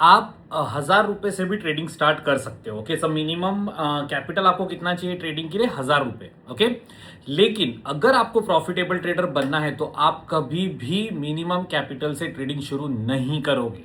आप 1,000 रुपए से भी ट्रेडिंग स्टार्ट कर सकते हो। ओके, सब मिनिमम कैपिटल आपको कितना चाहिए ट्रेडिंग के लिए? 1,000 रुपए। ओके, लेकिन अगर आपको प्रॉफिटेबल ट्रेडर बनना है तो आप कभी भी मिनिमम कैपिटल से ट्रेडिंग शुरू नहीं करोगे।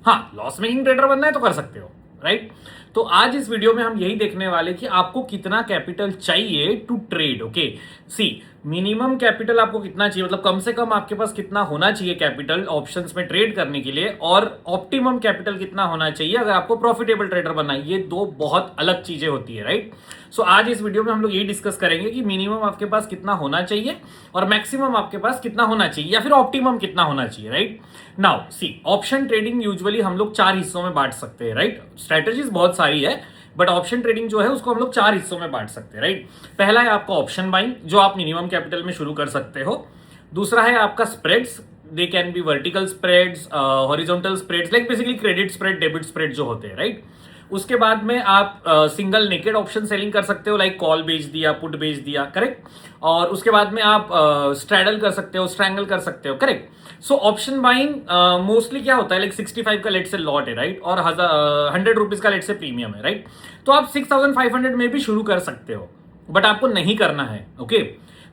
हाँ, लॉस मेकिंग ट्रेडर बनना है तो कर सकते हो, राइट। तो आज इस वीडियो में हम यही देखने वाले कि आपको कितना कैपिटल चाहिए to trade. Okay, see minimum capital आपको कितना चाहिए, मतलब कम से कम आपके पास कितना होना चाहिए कैपिटल ऑप्शंस में ट्रेड करने के लिए, और ऑप्टिमम कैपिटल कितना होना चाहिए अगर आपको प्रॉफिटेबल ट्रेडर बनना है। ये दो बहुत अलग चीजें होती है, राइट। सो आज इस वीडियो में हम लोग यही डिस्कस करेंगे कि मिनिमम आपके पास कितना होना चाहिए और मैक्सिमम आपके पास कितना होना चाहिए, या फिर ऑप्टिमम कितना होना चाहिए, right. Now see, option trading usually हम लोग 4 हिस्सों में बांट सकते हैं, राइट। स्ट्रेटेजीज बहुत सारी है, बट ऑप्शन ट्रेडिंग जो है उसको हम लोग 4 हिस्सों में बांट सकते हैं, राइट। पहला है आपका ऑप्शन बाइंग, जो आप मिनिमम कैपिटल में शुरू कर सकते हो। दूसरा है आपका spreads, they can be vertical spreads, horizontal spreads, like basically credit spread, debit spread जो होते हैं, राइट। उसके बाद में आप सिंगल नेकेड ऑप्शन सेलिंग कर सकते हो, लाइक कॉल बेच दिया, पुट बेच दिया, करेक्ट। और उसके बाद में आप स्ट्रैडल कर सकते हो, स्ट्रैंगल कर सकते हो, correct. So option buying mostly क्या होता है, लाइक 65 का लेट से लॉट है, राइट, और 100 रुपीज का लेट से प्रीमियम है, राइट। तो आप 6,500 में भी शुरू कर सकते हो, बट आपको नहीं करना है। ओके,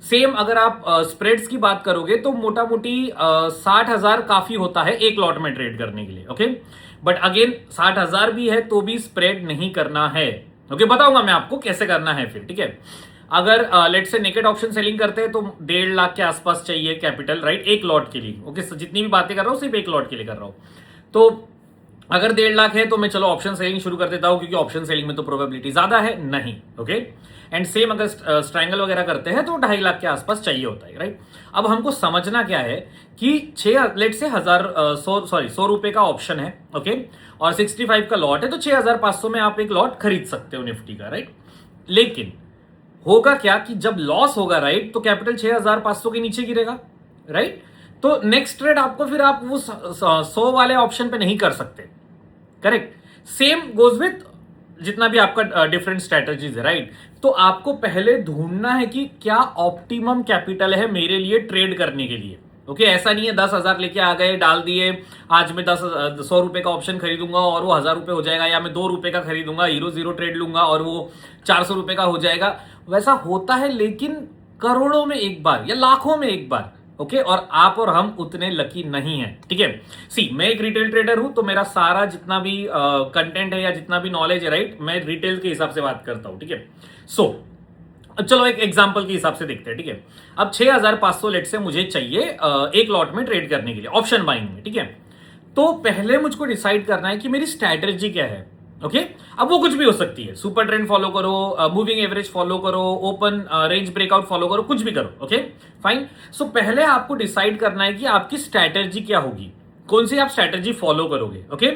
सेम अगर आप स्प्रेड्स की बात करोगे तो मोटा मोटी 60,000 काफी होता है एक लॉट में ट्रेड करने के लिए। ओके, बट अगेन 60,000 भी है तो भी स्प्रेड नहीं करना है। ओके, बताऊंगा मैं आपको कैसे करना है फिर, ठीक है। अगर लेट से नेकेड ऑप्शन सेलिंग करते हैं तो 1.5 लाख के आसपास चाहिए कैपिटल, राइट, एक लॉट के लिए। ओके, जितनी भी बातें कर रहा हूं सिर्फ एक लॉट के लिए कर रहा हूं। तो अगर 1.5 लाख है तो मैं चलो ऑप्शन सेलिंग शुरू कर देता हूं, क्योंकि ऑप्शन सेलिंग में तो प्रोबेबिलिटी ज्यादा है नहीं। ओके, एंड सेम अगर स्ट्रैंगल वगैरह करते हैं तो 2.5 लाख के आसपास चाहिए होता है, राइट। अब हमको समझना क्या है कि 6 लेट से 100 रुपए का ऑप्शन है, ओके, और 65 का लॉट है, तो 6,500 में आप एक लॉट खरीद सकते हो निफ्टी का, राइट। लेकिन होगा क्या कि जब लॉस होगा, राइट, तो कैपिटल 6,500 के नीचे गिरेगा, राइट। तो नेक्स्ट ट्रेड आपको फिर आप वो 100 वाले ऑप्शन पे नहीं कर सकते, करेक्ट। सेम गोज विथ जितना भी आपका डिफरेंट स्ट्रेटजीज है, राइट। तो आपको पहले ढूंढना है कि क्या ऑप्टिमम कैपिटल है मेरे लिए ट्रेड करने के लिए। ओके, ऐसा नहीं है 10,000 लेके आ गए, डाल दिए, आज मैं 100 रुपए का ऑप्शन खरीदूंगा और वो 1,000 रुपए हो जाएगा, या मैं 2 रुपए का खरीदूंगा, हीरो जीरो ट्रेड लूंगा और वो 400 रुपए का हो जाएगा। वैसा होता है लेकिन करोड़ों में एक बार या लाखों में एक बार। ओके, और आप और हम उतने लकी नहीं हैं, ठीक है। सी, मैं एक रिटेल ट्रेडर हूं, तो मेरा सारा जितना भी कंटेंट है या जितना भी नॉलेज है, राइट, मैं रिटेल के हिसाब से बात करता हूं, ठीक है। सो चलो एक एग्जांपल के हिसाब से देखते हैं, ठीक है। अब 6,500 लेट से मुझे चाहिए एक लॉट में ट्रेड करने के लिए ऑप्शन बाइंग में, ठीक है। तो पहले मुझको डिसाइड करना है कि मेरी स्ट्रैटेजी क्या है। ओके, अब वो कुछ भी हो सकती है, सुपर ट्रेंड फॉलो करो, मूविंग एवरेज फॉलो करो, ओपन रेंज ब्रेकआउट फॉलो करो, कुछ भी करो। Okay, fine. सो पहले आपको डिसाइड करना है कि आपकी स्ट्रैटेजी क्या होगी, कौन सी आप स्ट्रैटेजी फॉलो करोगे। ओके,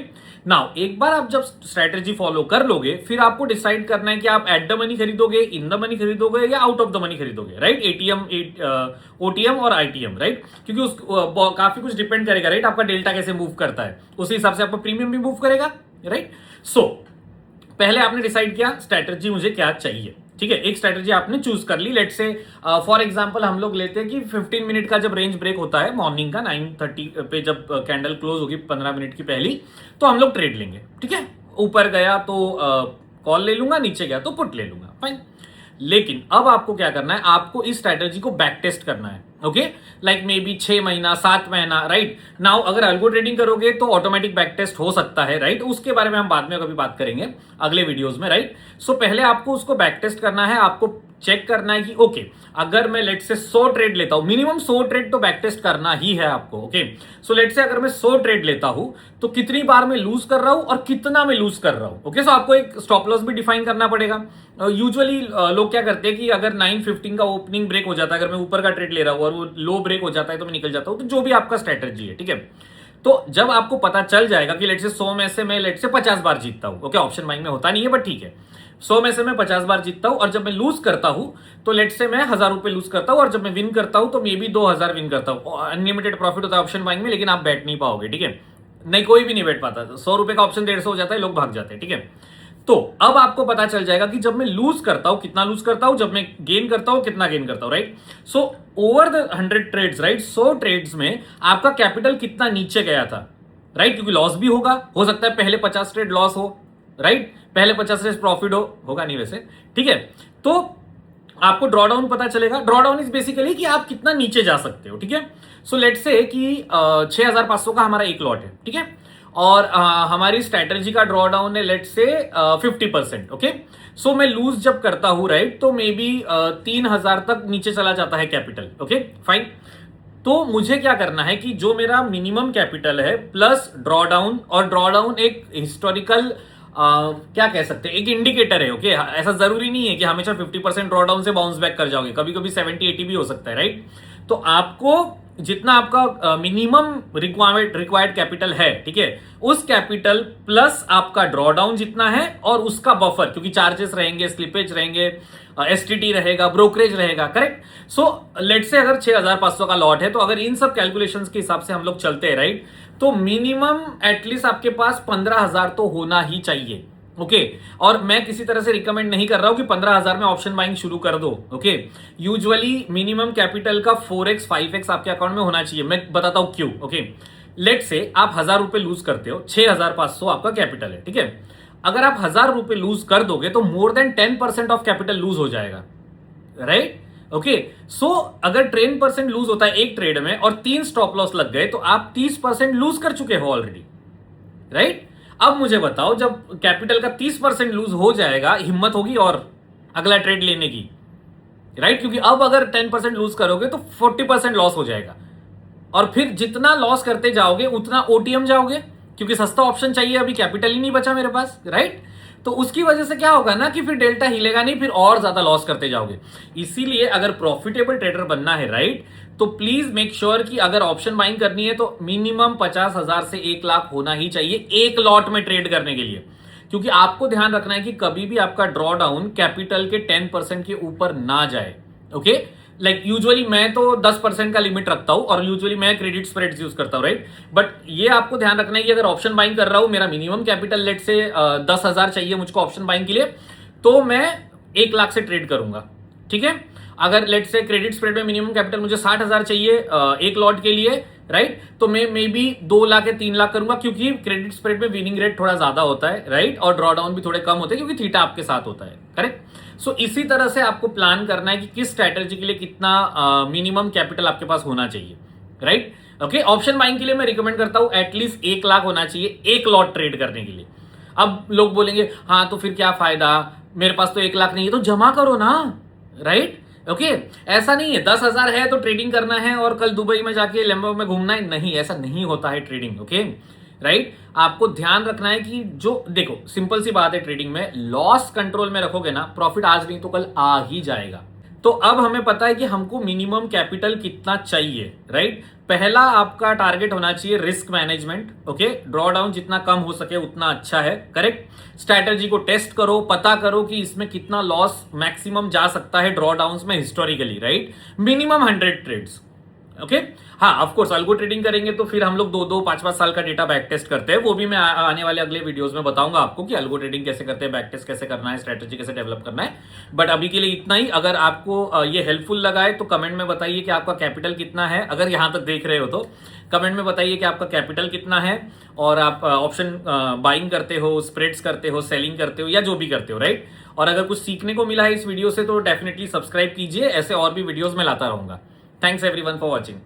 नाउ एक बार आप जब स्ट्रैटेजी फॉलो कर लोगे, फिर आपको डिसाइड करना है कि आप एट द मनी खरीदोगे, इन द मनी खरीदोगे, या आउट ऑफ द मनी खरीदोगे, राइट। एटीएम, ओटीएम और आईटीएम, राइट, क्योंकि उस काफी कुछ डिपेंड करेगा, राइट, आपका डेल्टा कैसे मूव करता है, उसी हिसाब से आपका प्रीमियम भी मूव करेगा, राइट। सो पहले आपने डिसाइड किया स्ट्रैटेजी मुझे क्या चाहिए, ठीक है। एक स्ट्रैटेजी आपने चूज कर ली, लेट से फॉर एग्जांपल हम लोग लेते हैं कि 15 मिनट का जब रेंज ब्रेक होता है मॉर्निंग का 9:30 पे, जब कैंडल क्लोज होगी 15 मिनट की पहली, तो हम लोग ट्रेड लेंगे, ठीक है। ऊपर गया तो कॉल ले लूंगा, नीचे गया तो पुट ले लूंगा, फाइन। लेकिन अब आपको क्या करना है, आपको इस स्ट्रैटेजी को बैक टेस्ट करना है। ओके, लाइक मे बी 6 महीना, 7 महीना, राइट। नाउ अगर अल्गो ट्रेडिंग करोगे तो ऑटोमेटिक बैक टेस्ट हो सकता है, राइट, उसके बारे में हम बाद में कभी बात करेंगे अगले वीडियोस में, राइट। सो पहले आपको उसको बैक टेस्ट करना है, आपको चेक करना है कि ओके, अगर मैं लेट से 100 ट्रेड लेता हूं, मिनिमम 100 ट्रेड तो बैक टेस्ट करना ही है आपको। ओके, सो लेट से अगर मैं 100 ट्रेड लेता हूं तो कितनी बार मैं लूज कर रहा हूं और कितना मैं लूज कर रहा हूं। ओके, सो आपको एक स्टॉप लॉस भी डिफाइन करना पड़ेगा। यूजुअली लोग क्या करते हैं कि अगर 9:15 का ओपनिंग ब्रेक हो जाता है, अगर मैं ऊपर का ट्रेड ले रहा हूं और वो लो ब्रेक हो जाता है तो मैं निकल जाता हूं, तो जो भी आपका स्ट्रेटजी है, ठीक है। तो जब आपको पता चल जाएगा कि लेट से 100 में से मैं लेट से 50 बार जीतता हूं, ओके, ऑप्शन बाइंग में होता नहीं है बट ठीक है, 100 में से मैं 50 बार जीतता हूं, और जब मैं लूज करता हूं तो लेट से मैं 1,000 रुपए लूज करता हूं, और जब मैं विन करता हूं तो मे बी 2,000 विन करता हूं। अनलिमिटेड प्रॉफिट होता है ऑप्शन बाइंग में, लेकिन आप बैठ नहीं पाओगे, ठीक है। नहीं, कोई भी नहीं बैठ पाता। 100 रुपए का ऑप्शन 150 हो जाता है, लोग भाग जाते हैं, ठीक है। तो अब आपको पता चल जाएगा कि जब मैं लूज करता हूं कितना लूज करता हूं, जब मैं गेन करता हूं कितना गेन करता हूं, right. So over the 100 trades, right, 100 trades में आपका कैपिटल कितना नीचे गया था, राइट, क्योंकि लॉस भी होगा, हो सकता है पहले 50 ट्रेड लॉस हो, राइट, पहले 50 ट्रेड प्रॉफिट होगा नहीं वैसे, ठीक है। तो आपको ड्रॉडाउन पता चलेगा। ड्रॉडाउन इज बेसिकली कि आप कितना नीचे जा सकते हो, ठीक है। सो लेट्स से कि 6500 का हमारा एक लॉट है, ठीक है, और हमारी स्ट्रैटेजी का ड्रॉडाउन है लेट्स से 50%, ओके। सो मैं लूज जब करता हूं, राइट, तो मे बी 3000 तक नीचे चला जाता है कैपिटल, ओके फाइन। तो मुझे क्या करना है कि जो मेरा मिनिमम कैपिटल है प्लस ड्रॉडाउन, और ड्रॉडाउन एक हिस्टोरिकल क्या कह सकते हैं, एक इंडिकेटर है, ओके। ऐसा जरूरी नहीं है कि हमेशा 50% ड्रॉडाउन से बाउंस बैक कर जाओगे, कभी कभी 70-80 भी हो सकता है, राइट। तो आपको जितना आपका मिनिमम रिक्वायर्ड कैपिटल है, ठीक है, उस कैपिटल प्लस आपका ड्रॉडाउन जितना है और उसका बफर, क्योंकि चार्जेस रहेंगे, स्लिपेज रहेंगे, एसटीटी रहेगा, ब्रोकरेज रहेगा, करेक्ट। सो लेट से अगर 6500 का लॉट है, तो अगर इन सब कैलकुलेशंस के हिसाब से हम लोग चलते हैं, राइट, तो मिनिमम एटलीस्ट आपके पास 15,000 तो होना ही चाहिए, ओके। और मैं किसी तरह से रिकमेंड नहीं कर रहा हूं कि 15,000 में ऑप्शन बाइंग शुरू कर दो, ओके। यूजुअली मिनिमम कैपिटल का 4x 5x आपके अकाउंट में होना चाहिए। मैं बताता हूं क्यों, ओके। लेट से आप 1000 रुपए लूज करते हो, 6500 आपका कैपिटल है, ठीक है। अगर आप 1000 रुपए लूज कर दोगे तो more than 10% of capital lose हो जाएगा, राइट, ओके। सो अगर 10% लूज होता है एक ट्रेड में और 3 स्टॉप लॉस लग गए, तो आप 30% लूज कर चुके हो ऑलरेडी, राइट। अब मुझे बताओ, जब कैपिटल का 30% लूज हो जाएगा, हिम्मत होगी और अगला ट्रेड लेने की, राइट, क्योंकि अब अगर 10% लूज करोगे तो 40% लॉस हो जाएगा, और फिर जितना लॉस करते जाओगे उतना ओटीएम जाओगे, क्योंकि सस्ता ऑप्शन चाहिए, अभी कैपिटल ही नहीं बचा मेरे पास, राइट। तो उसकी वजह से क्या होगा ना कि फिर डेल्टा हिलेगा नहीं, फिर और ज्यादा लॉस करते जाओगे। इसीलिए अगर प्रॉफिटेबल ट्रेडर बनना है, राइट, तो प्लीज मेक श्योर कि अगर ऑप्शन बाइंग करनी है तो मिनिमम 50,000 से 1 लाख होना ही चाहिए एक लॉट में ट्रेड करने के लिए, क्योंकि आपको ध्यान रखना है कि कभी भी आपका ड्रॉ डाउन कैपिटल के 10% के ऊपर ना जाए, ओके। लाइक यूजुअली मैं तो 10% का लिमिट रखता हूं, और यूजुअली मैं क्रेडिट स्प्रेड्स यूज करता हूं, राइट। बट ये आपको ध्यान रखना है कि अगर ऑप्शन बाइंग कर रहा हूं, मेरा मिनिमम कैपिटल लेट से 10,000 चाहिए मुझको ऑप्शन बाइंग के लिए, तो मैं 1 लाख से ट्रेड करूंगा, ठीक है। अगर लेट से क्रेडिट स्प्रेड में मिनिमम कैपिटल मुझे 60,000 चाहिए एक लॉट के लिए, राइट, तो मैं मे बी 2 लाख या 3 लाख करूंगा, क्योंकि क्रेडिट स्प्रेड में विनिंग रेट थोड़ा ज्यादा होता है, राइट, और ड्रॉ डाउन भी थोड़े कम होते हैं, क्योंकि थीटा आपके साथ होता है, करेक्ट। सो इसी तरह से आपको प्लान करना है कि किस स्ट्रैटेजी के लिए कितना मिनिमम कैपिटल आपके पास होना चाहिए, राइट, ओके। ऑप्शन बाइंग के लिए मैं रिकमेंड करता हूं एटलीस्ट 1 लाख होना चाहिए एक लॉट ट्रेड करने के लिए। अब लोग बोलेंगे हाँ तो फिर क्या फायदा, मेरे पास तो 1 लाख नहीं है, तो जमा करो ना, राइट, ओके। ऐसा नहीं है 10,000 है तो ट्रेडिंग करना है और कल दुबई में जाके लैम्बो में घूमना है, नहीं, ऐसा नहीं होता है ट्रेडिंग, ओके, राइट। आपको ध्यान रखना है कि जो देखो सिंपल सी बात है, ट्रेडिंग में लॉस कंट्रोल में रखोगे ना, प्रॉफिट आज नहीं तो कल आ ही जाएगा। तो अब हमें पता है कि हमको मिनिमम कैपिटल कितना चाहिए, राइट। पहला आपका टारगेट होना चाहिए risk management, okay. Draw down जितना कम हो सके उतना अच्छा है, करेक्ट। स्ट्रैटेजी को टेस्ट करो, पता करो कि इसमें कितना लॉस मैक्सिमम जा सकता है ड्रॉ डाउन में historically, right. Minimum 100 trades, okay. हाँ ऑफ कोर्स अल्गो ट्रेडिंग करेंगे तो फिर हम लोग 2-2, 5-5 साल का डेटा बैक टेस्ट करते हैं, वो भी मैं आने वाले अगले वीडियोस में बताऊंगा आपको कि अल्गो ट्रेडिंग कैसे करते हैं, बैक टेस्ट कैसे करना है, स्ट्रेटेजी कैसे डेवलप करना है। बट अभी के लिए इतना ही। अगर आपको ये हेल्पफुल लगा है तो कमेंट में बताइए कि आपका कैपिटल कितना है, अगर यहां तक देख रहे हो तो कमेंट में बताइए कि आपका कैपिटल कितना है, और आप ऑप्शन बाइंग करते हो, स्प्रेड्स करते हो, सेलिंग करते हो, या जो भी करते हो, राइट। और अगर कुछ सीखने को मिला है इस वीडियो से तो डेफिनेटली सब्सक्राइब कीजिए, ऐसे और भी वीडियोस में लाता रहूंगा। Thanks everyone for watching.